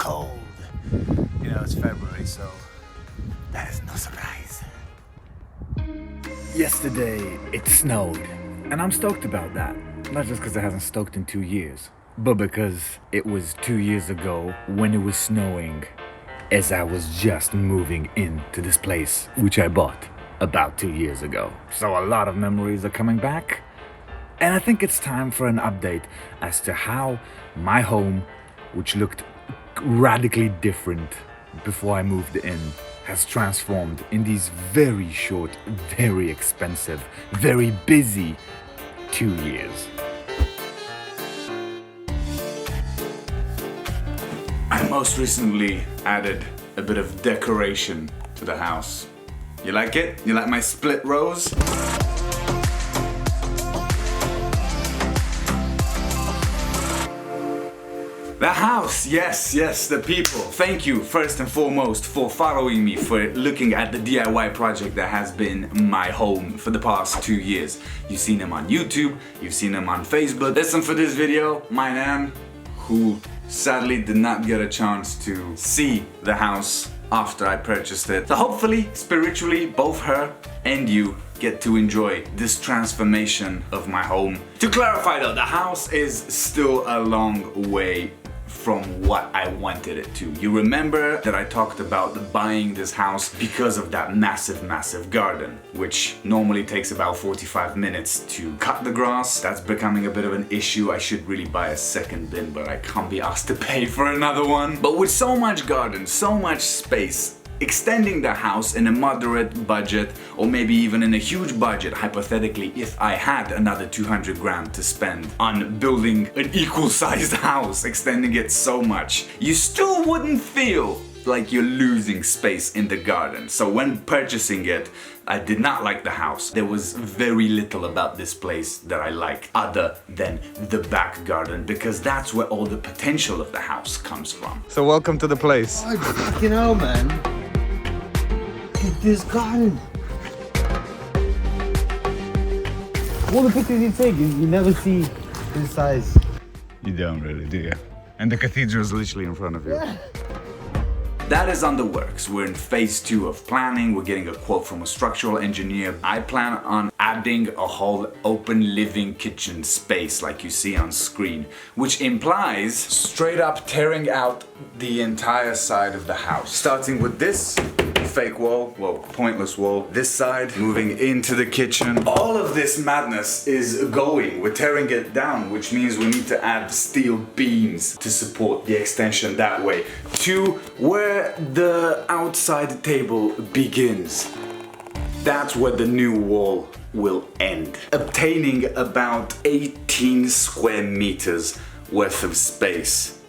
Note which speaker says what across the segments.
Speaker 1: cold. You know, it's February, so that is no surprise. Yesterday, it snowed, and I'm stoked about that. Not just because it hasn't snowed in 2 years, but because it was 2 years ago when it was snowing as I was just moving into this place, which I bought about 2 years ago. So a lot of memories are coming back, and I think it's time for an update as to how my home, which looked radically different before I moved in, has transformed in these very short, very expensive, very busy 2 years. I most recently added a bit of decoration to the house. You like it? You like my split rows? The house, yes, the people. Thank you first and foremost for following me, for looking at the DIY project that has been my home for the past 2 years. You've seen them on YouTube, you've seen them on Facebook. Listen, for this video, my nan, who sadly did not get a chance to see the house after I purchased it. So hopefully, spiritually, both her and you get to enjoy this transformation of my home. To clarify though, the house is still a long way from what I wanted it to. You remember that I talked about buying this house because of that massive garden, which normally takes about 45 minutes to cut the grass. That's becoming a bit of an issue. I should really buy a second bin, but I can't be asked to pay for another one. But with so much garden, so much space, extending the house in a moderate budget, or maybe even in a huge budget, hypothetically, if I had another 200 grand to spend on building an equal-sized house, extending it so much, you still wouldn't feel like you're losing space in the garden. So when purchasing it, I did not like the house. There was very little about this place that I liked other than the back garden, because that's where all the potential of the house comes from. So welcome to the place.
Speaker 2: Oh, fucking hell, man. Look at this garden. All the pictures you take, you never see this size.
Speaker 1: You don't really, do you? And the cathedral is literally in front of you. Yeah. That is on the works. We're in phase 2 of planning. We're getting a quote from a structural engineer. I plan on adding a whole open living kitchen space like you see on screen, which implies straight up tearing out the entire side of the house. Starting with this fake wall, well, pointless wall. This side, moving into the kitchen. All of this madness is going. We're tearing it down, which means we need to add steel beams to support the extension that way. To where the outside table begins. That's where the new wall will end. Obtaining about 18 square meters worth of space,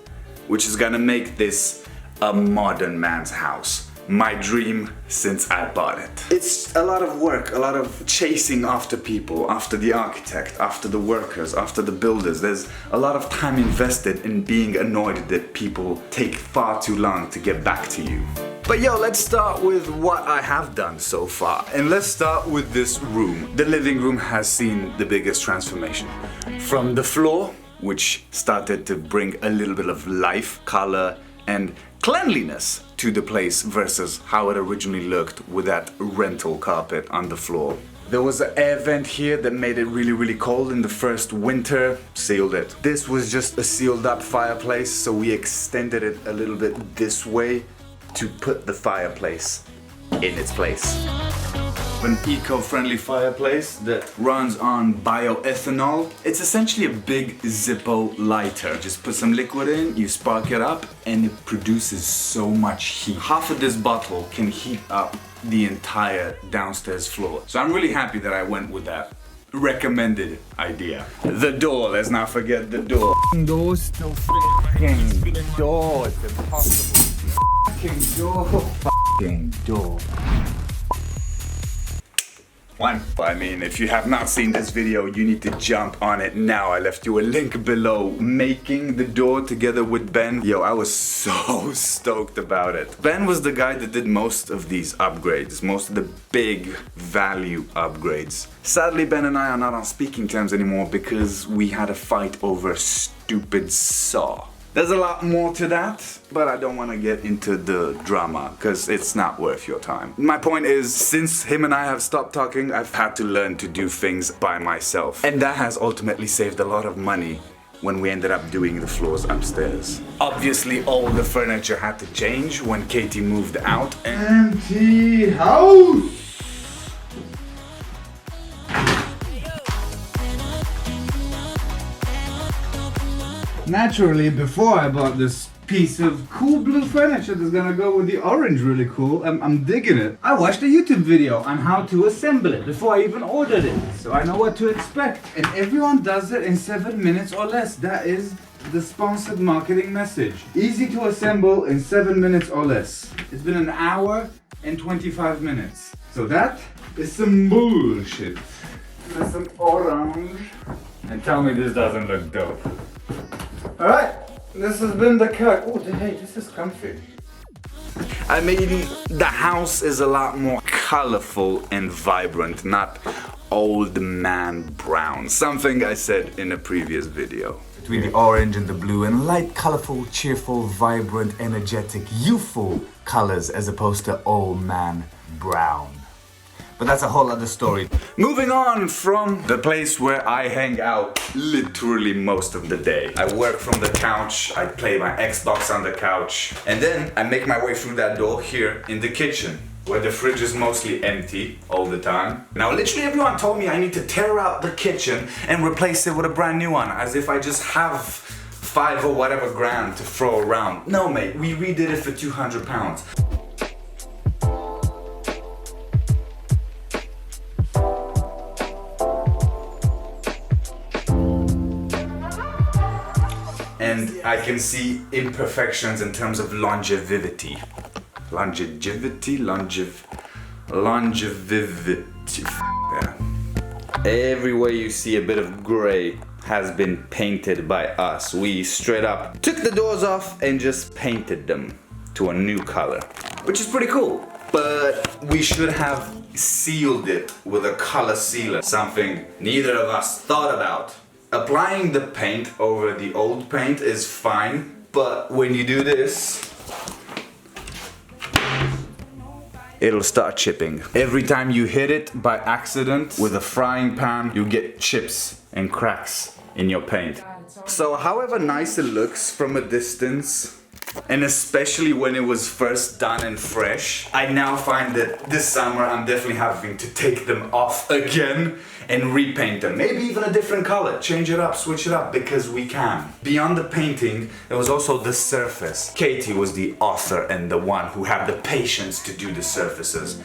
Speaker 1: which is gonna make this a modern man's house. My dream since I bought it. It's a lot of work, a lot of chasing after people, after the architect, after the workers, after the builders. There's a lot of time invested in being annoyed that people take far too long to get back to you. But yo, let's start with what I have done so far. And let's start with this room. The living room has seen the biggest transformation. From the floor, which started to bring a little bit of life, color, and cleanliness to the place versus how it originally looked with that rental carpet on the floor. There was an air vent here that made it really cold in the first winter, sealed it. This was just a sealed up fireplace, so we extended it a little bit this way to put the fireplace in its place. An eco-friendly fireplace that runs on bioethanol. It's essentially a big Zippo lighter. Just put some liquid in, you spark it up, and it produces so much heat. Half of this bottle can heat up the entire downstairs floor. So I'm really happy that I went with that recommended idea. The door, let's not forget the door. Door's still fucking door, it's impossible. Fucking door, fucking door. One. I mean, if you have not seen this video, you need to jump on it now. I left you a link below. Making the door together with Ben. Yo, I was so stoked about it. Ben was the guy that did most of these upgrades, most of the big value upgrades. Sadly, Ben and I are not on speaking terms anymore because we had a fight over a stupid saw There's a lot more to that, but I don't want to get into the drama because it's not worth your time. My point is, since him and I have stopped talking, I've had to learn to do things by myself. And that has ultimately saved a lot of money when we ended up doing the floors upstairs. Obviously, all the furniture had to change when Katie moved out.
Speaker 2: Empty house! Naturally, before I bought this piece of cool blue furniture that's gonna go with the orange really cool, I'm digging it. I watched a YouTube video on how to assemble it before I even ordered it, so I know what to expect. And everyone does it in 7 minutes or less. That is the sponsored marketing message. Easy to assemble in 7 minutes or less. It's been an hour and 25 minutes. So that is some bullshit. There's some orange. And tell me this doesn't look dope. Alright, this has been the cut. Oh, hey, this is comfy.
Speaker 1: I mean, the house is a lot more colorful and vibrant, not old man brown. Something I said in a previous video. Between the orange and the blue and light, colorful, cheerful, vibrant, energetic, youthful colors as opposed to old man brown. But that's a whole other story. Moving on from the place where I hang out literally most of the day. I work from the couch, I play my Xbox on the couch, and then I make my way through that door here in the kitchen, where the fridge is mostly empty all the time. Now literally everyone told me I need to tear out the kitchen and replace it with a brand new one, as if I just have 5 or whatever grand to throw around. No mate, we redid it for £200. And I can see imperfections in terms of longevity. Longevity. Yeah. Everywhere you see a bit of gray has been painted by us. We straight up took the doors off and just painted them to a new color, which is pretty cool. But we should have sealed it with a color sealer, something neither of us thought about. Applying the paint over the old paint is fine, but when you do this, it'll start chipping. Every time you hit it by accident with a frying pan, you get chips and cracks in your paint. So however nice it looks from a distance, and especially when it was first done and fresh, I now find that this summer I'm definitely having to take them off again and repaint them. Maybe even a different color, change it up, switch it up, because we can. Beyond the painting, there was also the surface. Katie was the author and the one who had the patience to do the surfaces.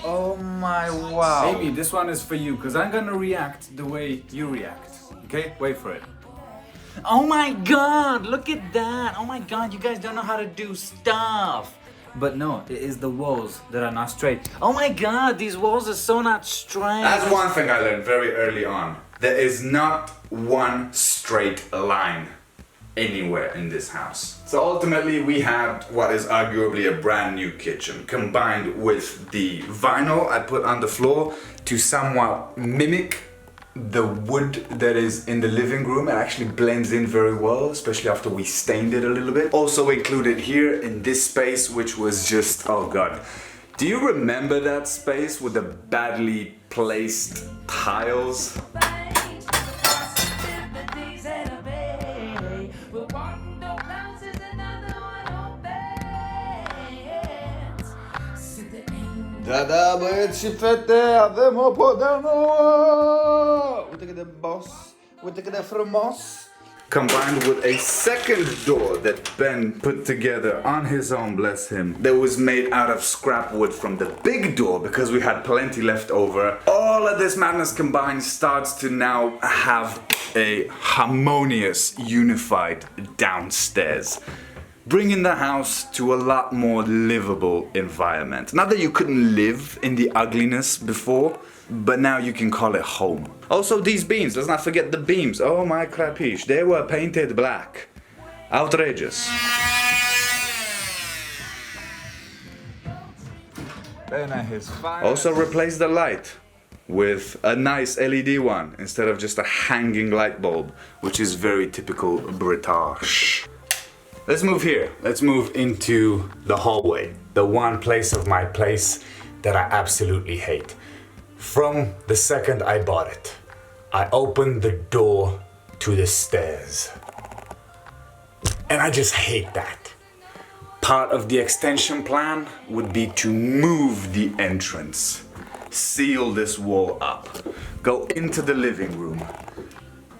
Speaker 1: Oh my wow. Baby, this one is for you, because I'm gonna react the way you react. Okay, wait for it. Oh my god, look at that. Oh my god, you guys don't know how to do stuff. But no, it is the walls that are not straight. Oh my god, these walls are so not straight. That's one thing I learned very early on. There is not one straight line anywhere in this house. So ultimately we had what is arguably a brand new kitchen, combined with the vinyl I put on the floor to somewhat mimic the wood that is in the living room. It actually blends in very well, especially after we stained it a little bit. Also included here in this space, which was just, oh god. Do you remember that space with the badly placed tiles? Da băieți și fete, avem o podă nouă! Uite cât de boss, uite cât de frumos! Combined with a second door that Ben put together on his own, bless him, that was made out of scrap wood from the big door because we had plenty left over. All of this madness combined starts to now have a harmonious, unified downstairs, bringing the house to a lot more livable environment. Not that you couldn't live in the ugliness before, but now you can call it home. Also these beams, let's not forget the beams. Oh my crapiche, they were painted black. Outrageous. Also replace the light. with a nice LED one instead of just a hanging light bulb, which is very typical British. Let's move here. Let's move into the hallway. The one place of my place that I absolutely hate. From the second I bought it, I opened the door to the stairs. And I just hate that. Part of the extension plan would be to move the entrance, seal this wall up, go into the living room,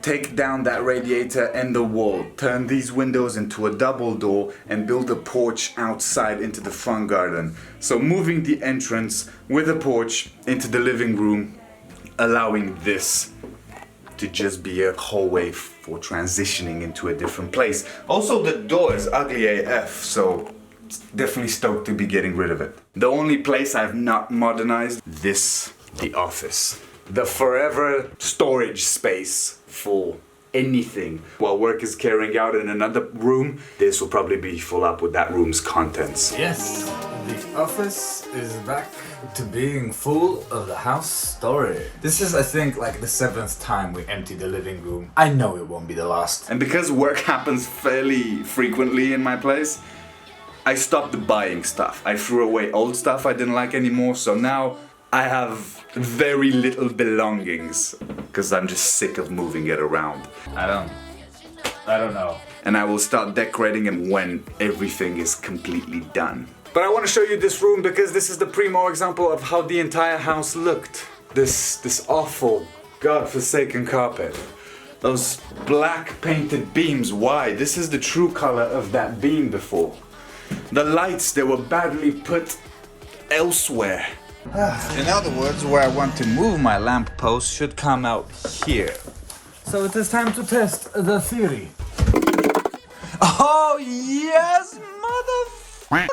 Speaker 1: take down that radiator and the wall, turn these windows into a double door and build a porch outside into the front garden. So moving the entrance with a porch into the living room, allowing this to just be a hallway for transitioning into a different place. Also, the door is ugly AF, so definitely stoked to be getting rid of it. The only place I've not modernized, the office. The forever storage space for anything. While work is carrying out in another room, this will probably be full up with that room's contents.
Speaker 3: Yes, the office is back to being full of the house story. This is, I think, like the 7th time we empty the living room. I know it won't be the last.
Speaker 1: And because work happens fairly frequently in my place, I stopped buying stuff. I threw away old stuff I didn't like anymore, so now I have very little belongings because I'm just sick of moving it around.
Speaker 3: I don't know.
Speaker 1: And I will start decorating it when everything is completely done. But I want to show you this room because this is the primo example of how the entire house looked. This awful, godforsaken carpet. Those black painted beams, why? This is the true color of that beam before. The lights, they were badly put elsewhere. In other words, where I want to move my lamp post should come out here.
Speaker 3: So it is time to test the theory.
Speaker 1: Oh yes, motherfucker!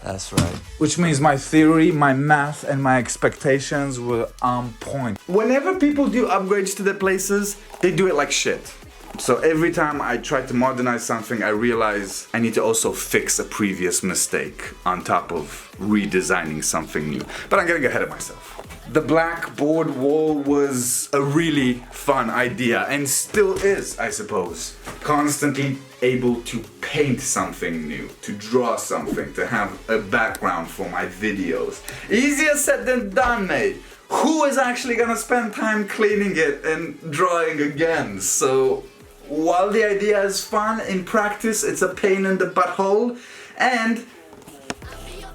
Speaker 3: That's right.
Speaker 1: Which means my theory, my math, and my expectations were on point. Whenever people do upgrades to their places, they do it like shit. So every time I try to modernize something, I realize I need to also fix a previous mistake on top of redesigning something new. But I'm getting ahead of myself. The blackboard wall was a really fun idea and still is, I suppose. Constantly able to paint something new, to draw something, to have a background for my videos. Easier said than done, mate. Who is actually gonna spend time cleaning it and drawing again? So while the idea is fun, in practice it's a pain in the butthole, and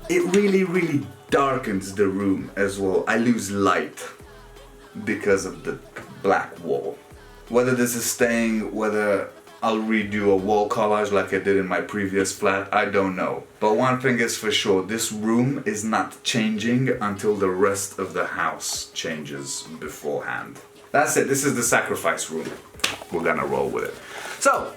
Speaker 1: it really darkens the room as well. I lose light because of the black wall. Whether this is staying, whether I'll redo a wall collage like I did in my previous flat, I don't know. But one thing is for sure, this room is not changing until the rest of the house changes beforehand. That's it, this is the sacrifice room. We're gonna roll with it. So,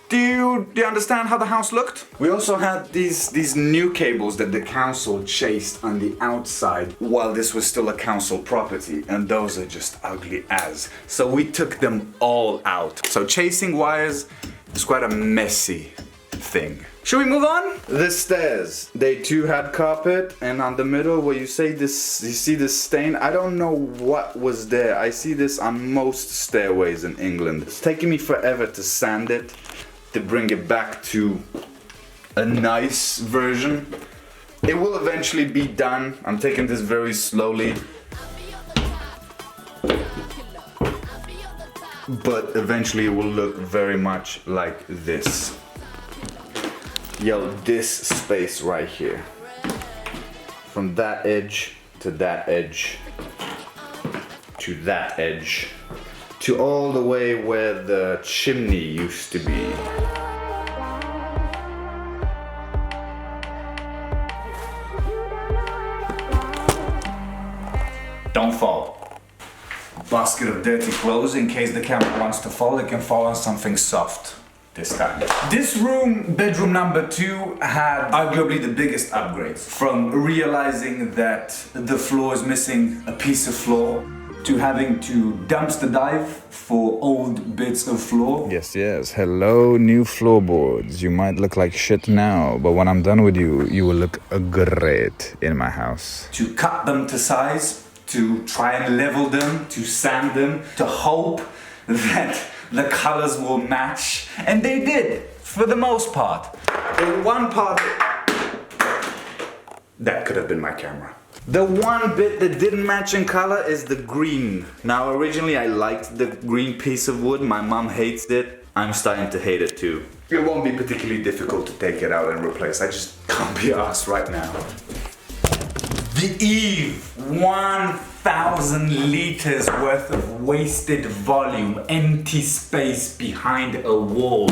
Speaker 1: do you understand how the house looked? We also had these new cables that the council chased on the outside while this was still a council property, and those are just ugly as. So we took them all out. So chasing wires is quite a messy thing. Should we move on? The stairs, they too had carpet, and on the middle where you see this stain, I don't know what was there. I see this on most stairways in England. It's taking me forever to sand it, to bring it back to a nice version. It will eventually be done. I'm taking this very slowly. But eventually it will look very much like this. Yo, this space right here. From that edge to that edge to that edge to all the way where the chimney used to be. Don't fall. Basket of dirty clothes in case the camera wants to fall, it can fall on something soft this time. This room, bedroom number 2, had arguably the biggest upgrades. From realizing that the floor is missing a piece of floor, to having to dumpster dive for old bits of floor. Yes, hello new floorboards. You might look like shit now, but when I'm done with you, you will look great in my house. To cut them to size, to try and level them, to sand them, to hope that the colors will match. And they did, for the most part. The one part that could have been my camera. The one bit that didn't match in color is the green. Now originally I liked the green piece of wood, my mom hates it. I'm starting to hate it too. It won't be particularly difficult to take it out and replace, I just can't be arsed right now. The Eve, 1,000 liters worth of wasted volume, empty space behind a wall.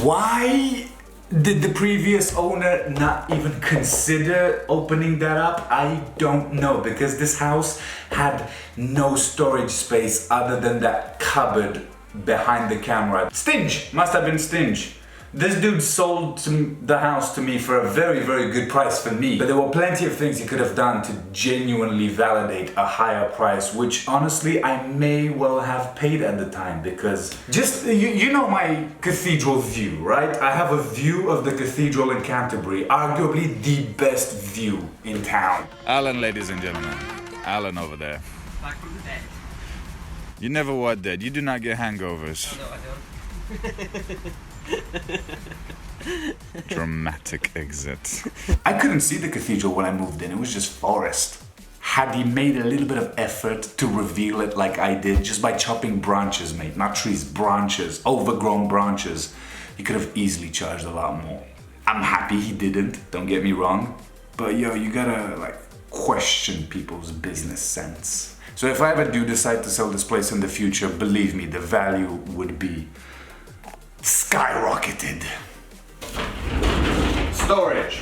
Speaker 1: Why did the previous owner not even consider opening that up? I don't know, because this house had no storage space other than that cupboard behind the camera. Stinge, must have been stinge. This dude sold the house to me for a very, very good price for me. But there were plenty of things he could have done to genuinely validate a higher price, which honestly I may well have paid at the time, because just, you know my cathedral view, right? I have a view of the cathedral in Canterbury, arguably the best view in town. Alan, ladies and gentlemen. Alan over there.
Speaker 4: Back from the dead.
Speaker 1: You never were dead. You do not get hangovers.
Speaker 4: No, I don't.
Speaker 1: Dramatic exit. I couldn't see the cathedral when I moved in, it was just forest. Had he made a little bit of effort to reveal it like I did, just by chopping branches, mate, not trees, branches, overgrown branches, he could have easily charged a lot more. I'm happy he didn't, don't get me wrong, but yo, you gotta like question people's business sense. So if I ever do decide to sell this place in the future, believe me, the value would be skyrocketed. Storage,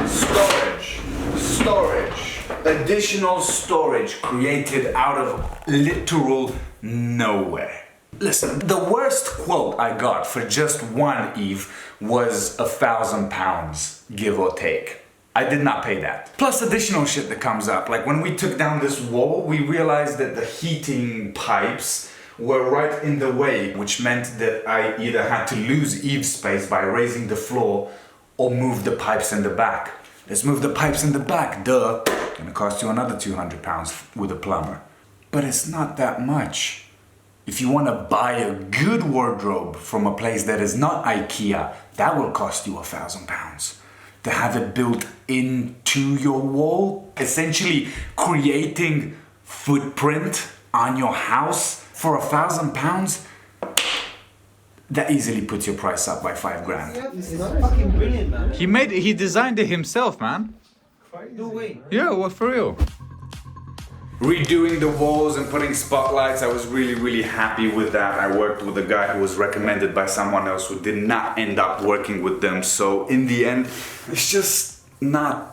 Speaker 1: storage, storage. Additional storage created out of literal nowhere. Listen, the worst quote I got for just one Eve was £1,000, give or take. I did not pay that. Plus additional shit that comes up. Like when we took down this wall, we realized that the heating pipes were right in the way, which meant that I either had to lose Eve's space by raising the floor or move the pipes in the back. Let's move the pipes in the back, duh. Gonna cost you another £200 with a plumber. But it's not that much. If you want to buy a good wardrobe from a place that is not IKEA, that will cost you £1,000. To have it built into your wall, essentially creating footprint on your house for £1,000, that easily puts your price up by £5,000.
Speaker 4: This is fucking brilliant, man.
Speaker 1: He designed it himself, man.
Speaker 4: No way.
Speaker 1: Yeah, what, for real? Redoing the walls and putting spotlights, I was really, really happy with that. I worked with a guy who was recommended by someone else who did not end up working with them. So in the end, it's just not...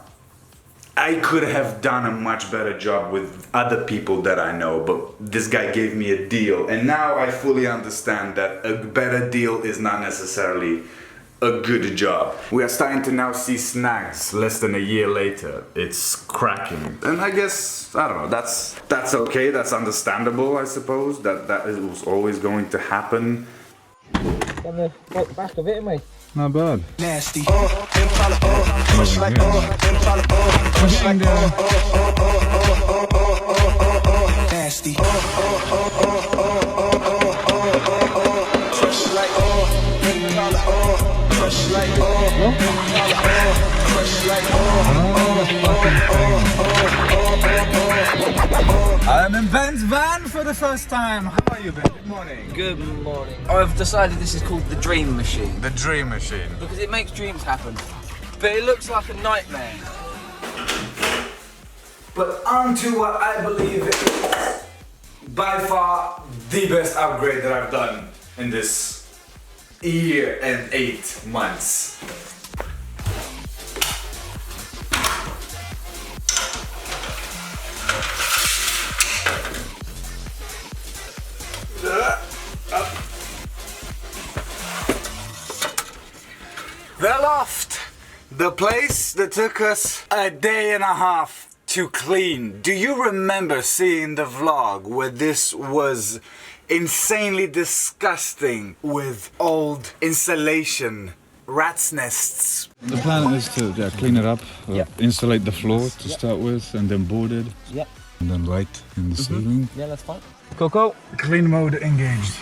Speaker 1: I could have done a much better job with other people that I know, but this guy gave me a deal. And now I fully understand that a better deal is not necessarily a good job. We are starting to now see snags less than a year later. It's cracking. And I guess, I don't know, that's okay, that's understandable, I suppose. That was always going to happen.
Speaker 4: On the back of it, mate.
Speaker 1: Not bad.
Speaker 5: Nasty. Push like push like nasty. Push like push like
Speaker 1: I'm in Ben's van for the first time. How are you, Ben? Good morning.
Speaker 4: Good morning. I've decided this is called the Dream Machine.
Speaker 1: The Dream Machine.
Speaker 4: Because it makes dreams happen. But it looks like a nightmare.
Speaker 1: But on to what I believe is by far the best upgrade that I've done in this year and 8 months. The loft, the place that took us a day and a half to clean. Do you remember seeing the vlog where this was insanely disgusting with old insulation, rat's nests?
Speaker 6: The plan is to clean it up, insulate the floor to start with, and then board it.
Speaker 4: Yep.
Speaker 2: And then light in the ceiling.
Speaker 4: Yeah, that's fine. Cool.
Speaker 2: Clean mode engaged.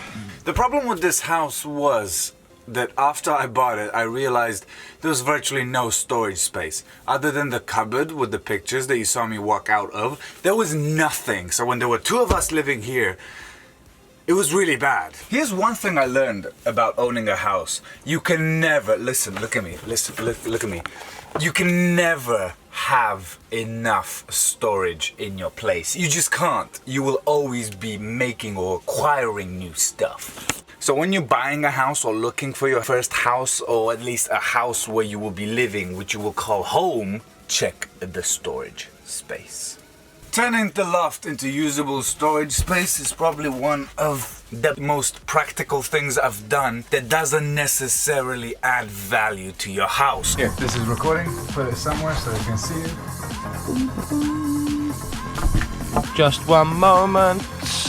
Speaker 3: The problem with this house was that after I bought it, I realized there was virtually no storage space. Other than the cupboard with the pictures that you saw me walk out of, there was nothing. So when there were two of us living here, it was really bad. Here's one thing I learned about owning a house. You can never, listen, look at me, look at me. You can never have enough storage in your place. You just can't. You will always be making or acquiring new stuff. So when you're buying a house or looking for your first house, or at least a house where you will be living, which you will call home, check the storage space. Turning the loft into usable storage space is probably one of the most practical things I've done that doesn't necessarily add value to your house.
Speaker 2: Here, this is recording. Put it somewhere so they can see it.
Speaker 4: Just one moment.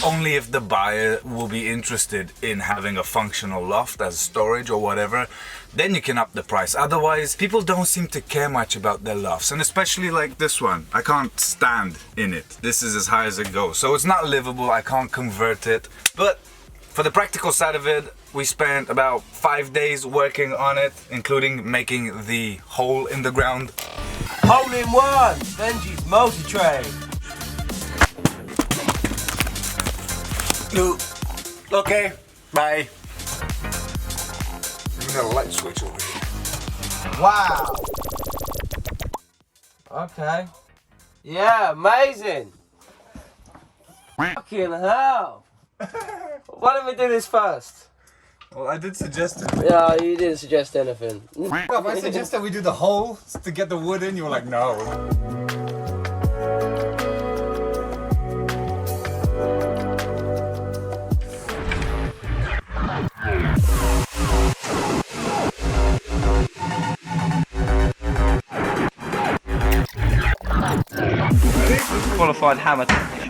Speaker 3: Only if the buyer will be interested in having a functional loft as storage or whatever, then you can up the price. Otherwise, people don't seem to care much about their lofts, and especially like this one. I can't stand in it. This is as high as it goes. So it's not livable, I can't convert it. But for the practical side of it, we spent about 5 days working on it, including making the hole in the ground.
Speaker 4: Hole in one. Benji's multi-trade.
Speaker 3: Okay, bye. We got a light switch over here.
Speaker 4: Wow. Okay. Yeah, amazing. Fucking hell. Why don't we do this first?
Speaker 3: Well, I did suggest it.
Speaker 4: Yeah, you didn't suggest anything.
Speaker 3: Well, if I suggested we do the hole to get the wood in, you were like, no.
Speaker 4: Qualified hammer technician.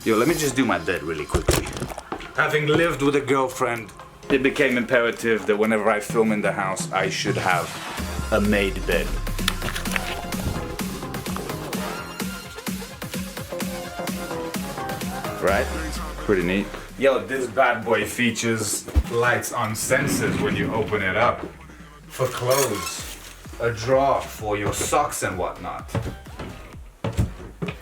Speaker 1: Yo, let me just do my bed really quickly. Having lived with a girlfriend, it became imperative that whenever I film in the house, I should have a made bed. Right? Pretty neat. Yo, this bad boy features lights on sensors when you open it up. For clothes, a drawer for your socks and whatnot.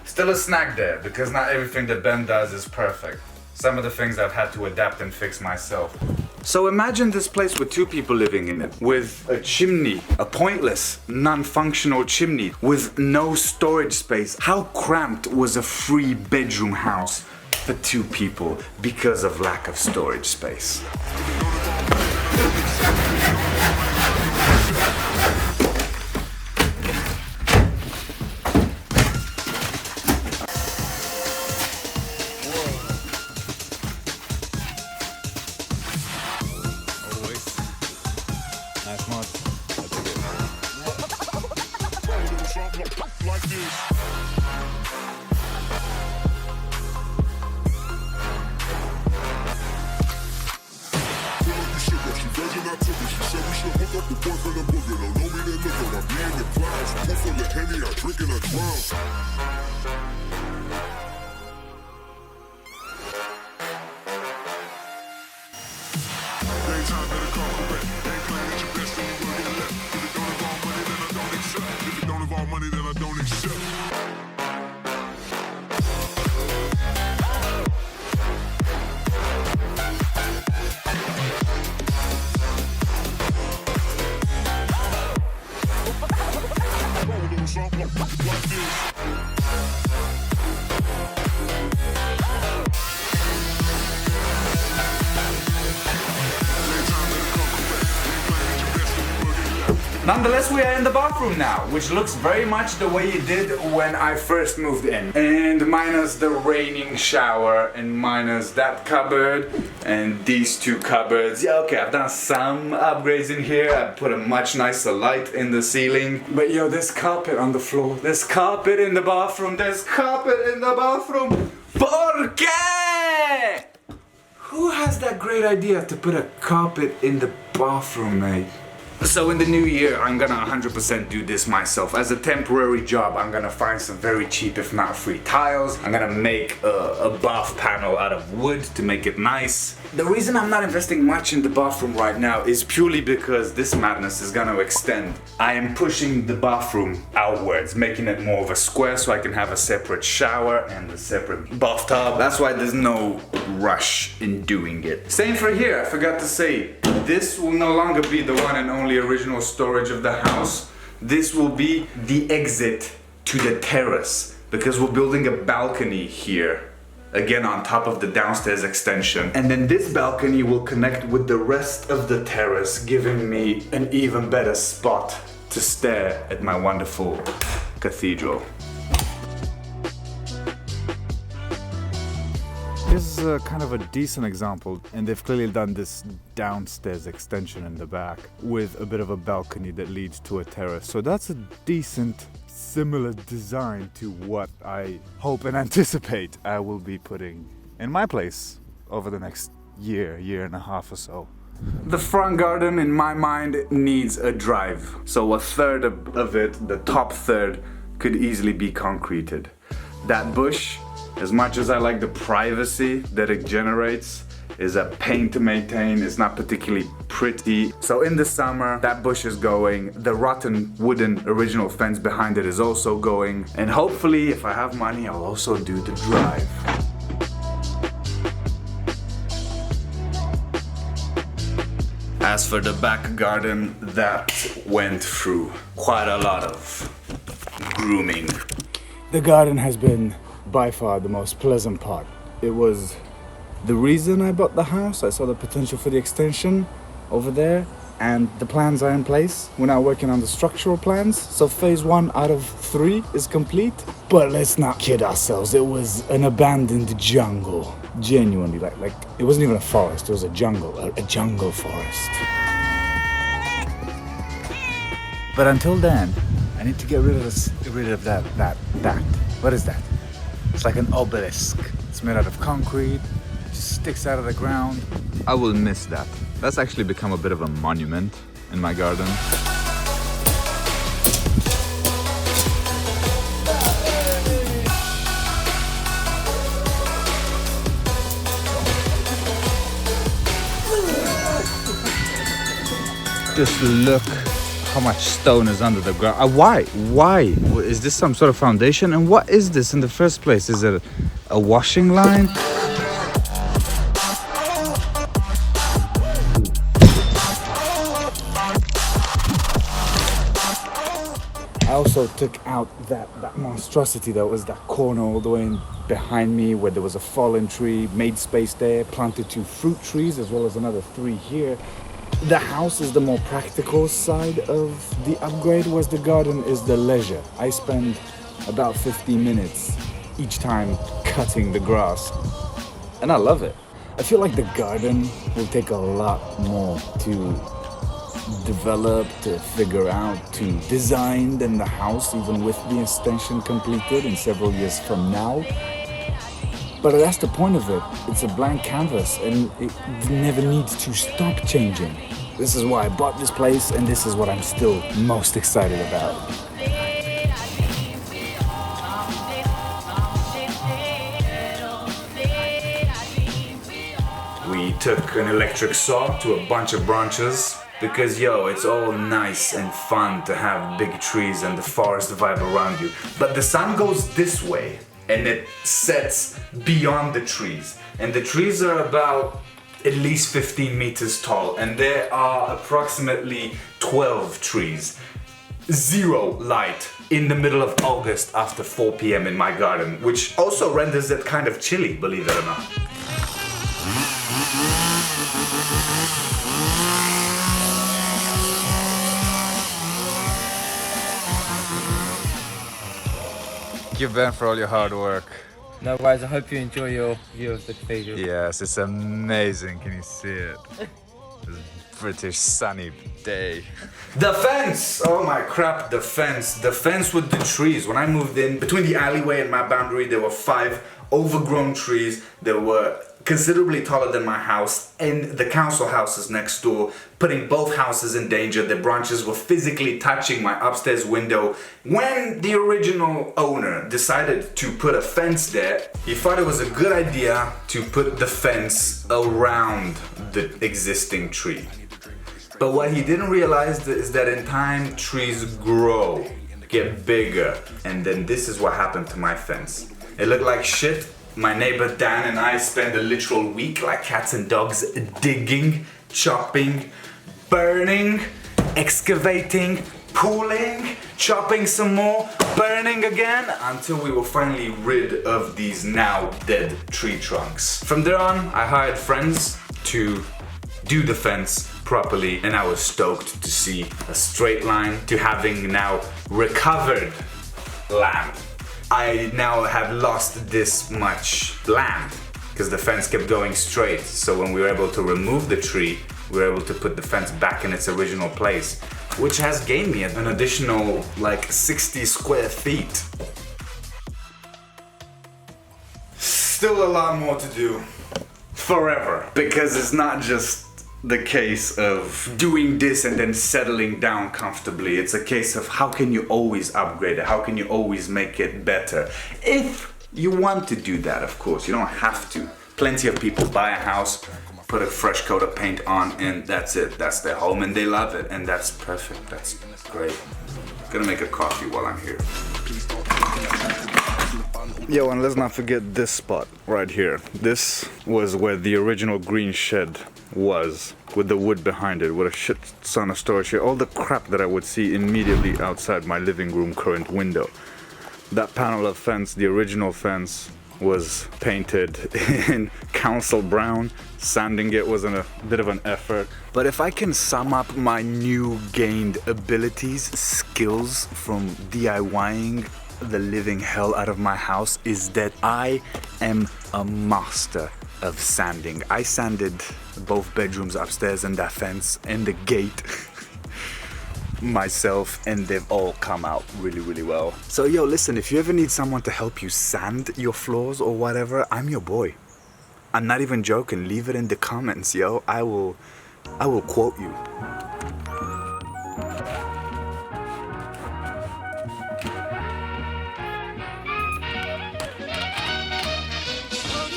Speaker 1: Still a snag there, because not everything that Ben does is perfect. Some of the things I've had to adapt and fix myself. So imagine this place with two people living in it, with a chimney, a pointless, non-functional chimney, with no storage space. How cramped was a 3-bedroom house for two people because of lack of storage space? Nonetheless, we are in the bathroom now, which looks very much the way it did when I first moved in. And minus the raining shower, and minus that cupboard, and these two cupboards. Yeah, okay, I've done some upgrades in here. I put a much nicer light in the ceiling. But yo, there's carpet on the floor. There's carpet in the bathroom. There's carpet in the bathroom. ¿Por qué? Who has that great idea to put a carpet in the bathroom, mate? So in the new year, I'm gonna 100% do this myself. As a temporary job, I'm gonna find some very cheap, if not free tiles. I'm gonna make a bath panel out of wood to make it nice. The reason I'm not investing much in the bathroom right now is purely because this madness is gonna extend. I am pushing the bathroom outwards, making it more of a square so I can have a separate shower and a separate bathtub. That's why there's no rush in doing it. Same for here, I forgot to say, this will no longer be the one and only original storage of the house. This will be the exit to the terrace because we're building a balcony here. Again, on top of the downstairs extension. And then this balcony will connect with the rest of the terrace, giving me an even better spot to stare at my wonderful cathedral.
Speaker 3: This is kind of a decent example, and they've clearly done this downstairs extension in the back with a bit of a balcony that leads to a terrace. So that's a decent, similar design to what I hope and anticipate I will be putting in my place over the next year and a half or so.
Speaker 1: The front garden, in my mind, needs a drive. So a third of it, the top third, could easily be concreted. That bush, as much as I like the privacy that it generates, is a pain to maintain. It's not particularly pretty. So in the summer, that bush is going. The rotten wooden original fence behind it is also going. And hopefully, if I have money, I'll also do the drive. As for the back garden, that went through quite a lot of grooming.
Speaker 3: The garden has been by far the most pleasant part. It was the reason I bought the house. I saw the potential for the extension over there, and the plans are in place. We're now working on the structural plans, so phase 1 out of 3 is complete. But let's not kid ourselves, it was an abandoned jungle. Genuinely, like it wasn't even a forest, it was a jungle forest. But until then, I need to get rid of that. What is that? It's like an obelisk. It's made out of concrete, just sticks out of the ground.
Speaker 1: I will miss that. That's actually become a bit of a monument in my garden. Just look how much stone is under the ground. Why? Is this some sort of foundation? And what is this in the first place? Is it a washing line?
Speaker 3: I also took out that monstrosity that was that corner all the way in behind me where there was a fallen tree, made space there, planted 2 fruit trees as well as another 3 here. The house is the more practical side of the upgrade, whereas the garden is the leisure. I spend about 15 minutes each time cutting the grass, and I love it. I feel like the garden will take a lot more to develop, to figure out, to design than the house, even with the extension completed in several years from now. But that's the point of it. It's a blank canvas and it never needs to stop changing. This is why I bought this place, and this is what I'm still most excited about.
Speaker 1: We took an electric saw to a bunch of branches because it's all nice and fun to have big trees and the forest vibe around you. But the sun goes this way and it sets beyond the trees. And the trees are about at least 15 meters tall, and there are approximately 12 trees. 0 light in the middle of August after 4 p.m. in my garden, which also renders it kind of chilly, believe it or not. Thank you, Ben, for all your hard work.
Speaker 4: No worries, I hope you enjoy your view of the cathedral.
Speaker 1: Yes, it's amazing. Can you see it? This British sunny day. The fence! Oh my crap, the fence. The fence with the trees. When I moved in, between the alleyway and my boundary, there were 5 overgrown trees that were considerably taller than my house, and the council houses next door, putting both houses in danger. The branches were physically touching my upstairs window. When the original owner decided to put a fence there, he thought it was a good idea to put the fence around the existing tree. But what he didn't realize is that in time, trees grow, get bigger, and then this is what happened to my fence. It looked like shit. My neighbor Dan and I spent a literal week like cats and dogs digging, chopping, burning, excavating, pulling, chopping some more, burning again, until we were finally rid of these now dead tree trunks. From there on, I hired friends to do the fence properly, and I was stoked to see a straight line, to having now recovered land. I now have lost this much land because the fence kept going straight. So when we were able to remove the tree, we were able to put the fence back in its original place, which has gained me an additional like 60 square feet. Still a lot more to do. Forever. Because it's not just the case of doing this and then settling down comfortably. It's a case of how can you always upgrade it? How can you always make it better? If you want to do that, of course, you don't have to. Plenty of people buy a house, put a fresh coat of paint on, and that's it. That's their home, and they love it, and that's perfect. That's great. Gonna make a coffee while I'm here. Yo, and let's not forget this spot right here. This was where the original green shed was, with the wood behind it, with a shit ton of storage here. All the crap that I would see immediately outside my living room current window. That panel of fence, the original fence, was painted in council brown. Sanding it was a bit of an effort. But if I can sum up my new gained abilities, skills from DIYing the living hell out of my house, is that I am a master of sanding. I sanded both bedrooms upstairs and that fence and the gate myself, and they've all come out really, really well. So yo, listen, if you ever need someone to help you sand your floors or whatever, I'm your boy. I'm not even joking. Leave it in the comments, yo. I will quote you.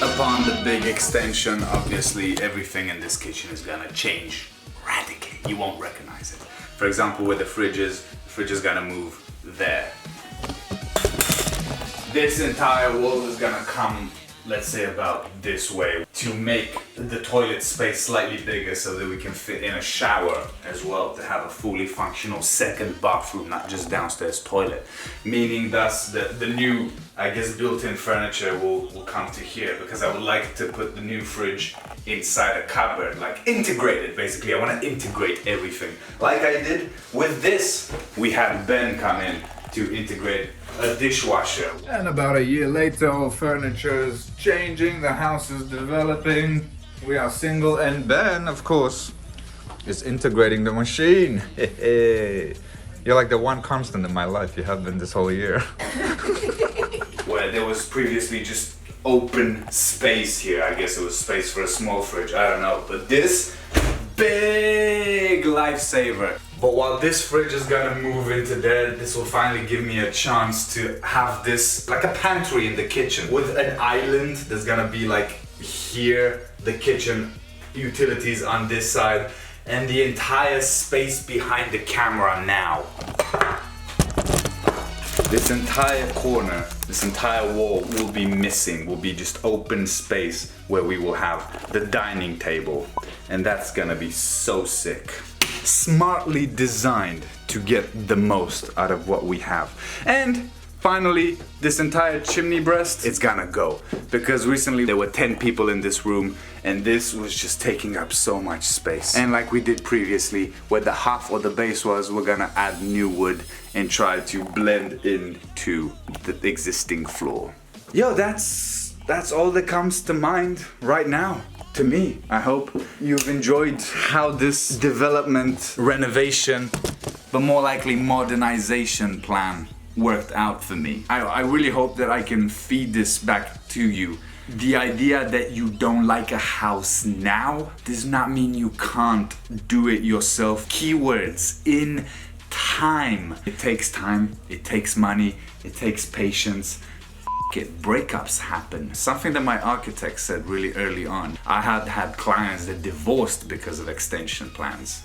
Speaker 1: Upon the big extension, obviously everything in this kitchen is gonna change radically. You won't recognize it. For example, where the fridge is gonna move there. This entire wall is gonna come, let's say, about this way, to make the toilet space slightly bigger so that we can fit in a shower as well, to have a fully functional second bathroom, not just downstairs toilet. Meaning thus the new, I guess, built-in furniture will come to here, because I would like to put the new fridge inside a cupboard, like integrate it basically. I want to integrate everything. Like I did with this. We had Ben come in to integrate a dishwasher.
Speaker 2: And about a year later, all furniture is changing, the house is developing, we are single, and Ben, of course, is integrating the machine. You're like the one constant in my life. You have been this whole year.
Speaker 1: Where there was previously just open space here. I guess it was space for a small fridge, I don't know. But this, big lifesaver. But while this fridge is gonna move into there, this will finally give me a chance to have this, like a pantry in the kitchen, with an island that's gonna be like here, the kitchen utilities on this side, and the entire space behind the camera now. This entire corner, this entire wall will be missing, will be just open space where we will have the dining table. And that's gonna be so sick. Smartly designed to get the most out of what we have. And finally, this entire chimney breast, it's gonna go. Because recently there were 10 people in this room and this was just taking up so much space. And like we did previously, where the half or the base was, we're gonna add new wood and try to blend into the existing floor. Yo, that's all that comes to mind right now. To me, I hope you've enjoyed how this development, renovation, but more likely modernization plan worked out for me. I really hope that I can feed this back to you The idea that you don't like a house now does not mean you can't do it yourself. Keywords: in time. It takes time, it takes money, it takes patience. It, breakups happen. Something that my architect said really early on. I had clients that divorced because of extension plans.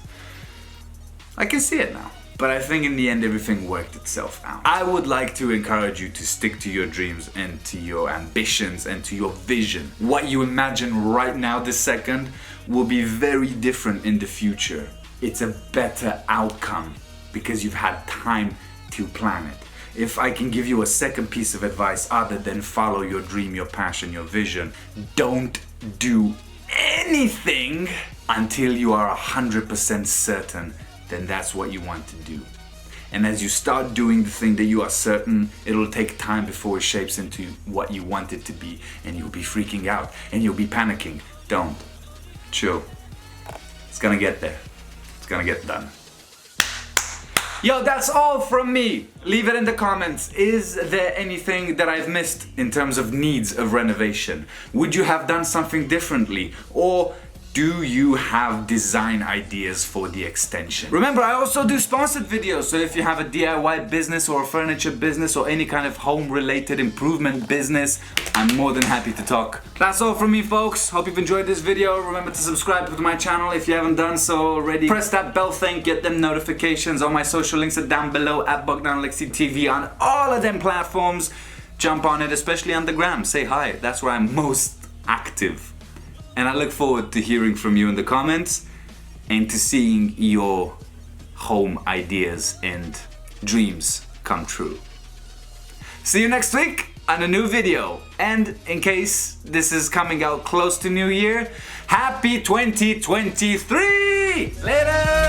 Speaker 1: I can see it now. But I think in the end everything worked itself out. I would like to encourage you to stick to your dreams and to your ambitions and to your vision. What you imagine right now, this second, will be very different in the future. It's a better outcome because you've had time to plan it. If I can give you a second piece of advice other than follow your dream, your passion, your vision, don't do anything until you are 100% certain then that's what you want to do. And as you start doing the thing that you are certain, it'll take time before it shapes into what you want it to be, and you'll be freaking out and you'll be panicking. Don't. Chill. It's gonna get there. It's gonna get done. Yo, that's all from me. Leave it in the comments. Is there anything that I've missed in terms of needs of renovation? Would you have done something differently? Or do you have design ideas for the extension? Remember, I also do sponsored videos, so if you have a DIY business or a furniture business or any kind of home-related improvement business, I'm more than happy to talk. That's all from me, folks. Hope you've enjoyed this video. Remember to subscribe to my channel if you haven't done so already. Press that bell thing, get them notifications. All my social links are down below at BogdanAlexiTV on all of them platforms. Jump on it, especially on the gram. Say hi. That's where I'm most active. And I look forward to hearing from you in the comments and to seeing your home ideas and dreams come true. See you next week on a new video. And in case this is coming out close to New Year, happy 2023! Later!